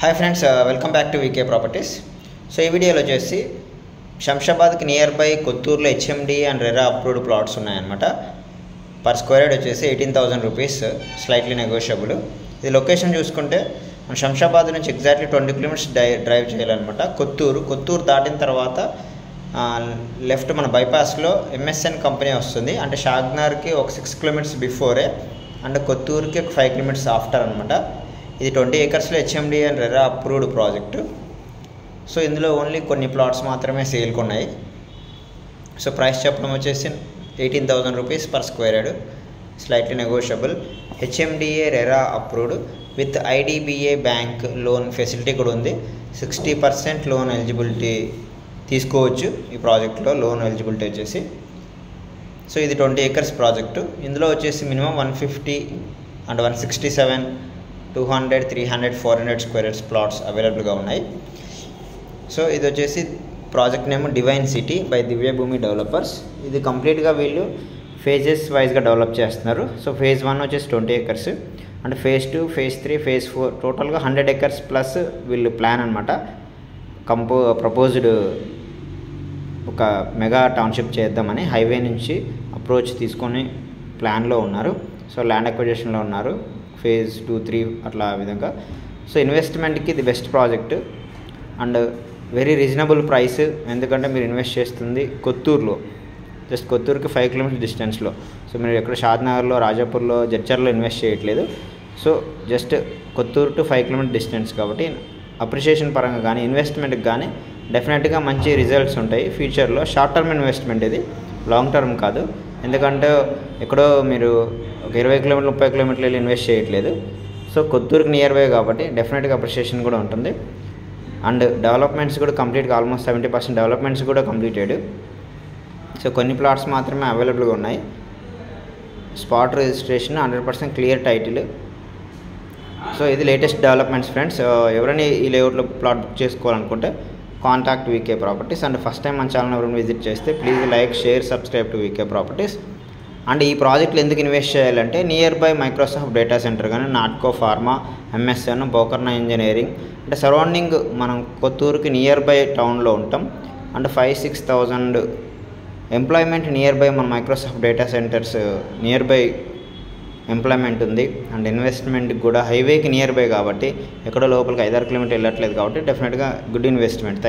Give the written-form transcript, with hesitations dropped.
Hi friends, welcome back to VK properties. So ఈ వీడియోలో వచ్చేసి శంషాబాద్కి నియర్ బై కొత్తూరులో HMD and RERA approved plots ఉన్నాయన్నమాట. పర్ స్క్వేర్ యార్డ్ వచ్చేసి 18,000 రూపీస్, స్లైట్లీ నెగోషియబుల్. ఇది లొకేషన్ చూసుకుంటే మన శంషాబాద్ నుంచి ఎగ్జాక్ట్లీ 20 కిలోమీటర్స్ డ్రైవ్ చేయాలన్నమాట. కొత్తూరు దాటిన తర్వాత లెఫ్ట్ మన బైపాస్లో ఎంఎస్ఎన్ కంపెనీ వస్తుంది. అంటే షాగ్నార్కి ఒక 6 కిలోమీటర్స్ బిఫోరే అండ్ కొత్తూరుకి ఒక 5 కిలోమీటర్స్ ఆఫ్టర్ అనమాట. ఇది 20 ఏకర్స్లో HMD and RERA approved project. So ఇందులో ఓన్లీ కొన్ని ప్లాట్స్ మాత్రమే సేల్కి ఉన్నాయి. సో ప్రైస్ చెప్పడం వచ్చేసి 18,000 rupees per square yard, slightly negotiable. HMDA RERA approved with IDBI bank loan facility కూడా ఉంది. 60% లోన్ ఎలిజిబిలిటీ తీసుకోవచ్చు ఈ ప్రాజెక్ట్లో. లోన్ ఎలిజిబిలిటీ వచ్చేసి సో ఇది 20 ఏకర్స్ ప్రాజెక్టు. ఇందులో వచ్చేసి minimum 150 and 167, 200, 300, 400 square yards plots అవైలబుల్గా ఉన్నాయి. సో ఇది వచ్చేసి project name divine city by Divyabhoomi developers. ఇది కంప్లీట్గా వీళ్ళు ఫేజెస్ వైజ్గా డెవలప్ చేస్తున్నారు. సో ఫేజ్ 1 వచ్చేసి 20 acres and phase 2, phase 3, phase 4 టోటల్గా 100 ఏకర్స్ ప్లస్ వీళ్ళు ప్లాన్ అనమాట. ప్రపోజ్డ్ ఒక మెగా టౌన్షిప్ చేద్దామని హైవే నుంచి అప్రోచ్ తీసుకొని ప్లాన్లో ఉన్నారు. సో ల్యాండ్ అక్విజిషన్లో ఉన్నారు. ఫేజ్ 2, 3 అట్లా విధంగా. సో ఇన్వెస్ట్మెంట్కి ఇది best project and very reasonable price. ఎందుకంటే మీరు ఇన్వెస్ట్ చేస్తుంది కొత్తూరులో, జస్ట్ కొత్తూరుకి 5 కిలోమీటర్ డిస్టెన్స్లో. సో మీరు ఎక్కడ షాద్నగర్లో, రాజాపూర్లో, జడ్చర్లో ఇన్వెస్ట్ చేయట్లేదు. So just Kothur to 5 kilometre distance కాబట్టి అప్రిషియేషన్ పరంగా కానీ ఇన్వెస్ట్మెంట్కి కానీ డెఫినెట్గా మంచి రిజల్ట్స్ ఉంటాయి ఫ్యూచర్లో. షార్ట్ టర్మ్ ఇన్వెస్ట్మెంట్ ఇది, లాంగ్ టర్మ్ కాదు. ఎందుకంటే ఎక్కడో మీరు ఒక 20 కిలోమీటర్లు, 30 కిలోమీటర్లు వెళ్ళి ఇన్వెస్ట్ చేయట్లేదు. సో కొత్తూరుకి నియర్ బై కాబట్టి డెఫినెట్గా అప్రిషియేషన్ కూడా ఉంటుంది. అండ్ డెవలప్మెంట్స్ కూడా కంప్లీట్గా ఆల్మోస్ట్ 70% డెవలప్మెంట్స్ కూడా కంప్లీటెడ్. సో కొన్ని ప్లాట్స్ మాత్రమే అవైలబుల్గా ఉన్నాయి. Spot registration, 100% clear title. So ఇది లేటెస్ట్ డెవలప్మెంట్స్ ఫ్రెండ్స్. ఎవరైనా ఈ లేఅవుట్లో ప్లాట్ బుక్ చేసుకోవాలనుకుంటే contact VK properties. And first time మన ఛానల్ ఎవరైనా విజిట్ చేస్తే please like, share, subscribe to VK properties. And ఈ ప్రాజెక్టులు ఎందుకు ఇన్వెస్ట్ చేయాలంటే nearby Microsoft data centre కానీ, నాట్కో ఫార్మా, ఎంఎస్ఎన్, బోకర్నా ఇంజనీరింగ్, అంటే సరౌండింగ్ మనం కొత్తూరుకి నియర్ బై టౌన్లో ఉంటాం. అండ్ 5-6,000 ఎంప్లాయ్మెంట్ నియర్ బై మన Microsoft data centres near by employment ఉంది. అండ్ ఇన్వెస్ట్మెంట్కి కూడా హైవేకి నియర్ బై కాబట్టి ఎక్కడో లోపలికి 5-6 కిలోమీటర్లు వెళ్ళట్లేదు కాబట్టి డెఫినెట్గా గుడ్ ఇన్వెస్ట్మెంట్.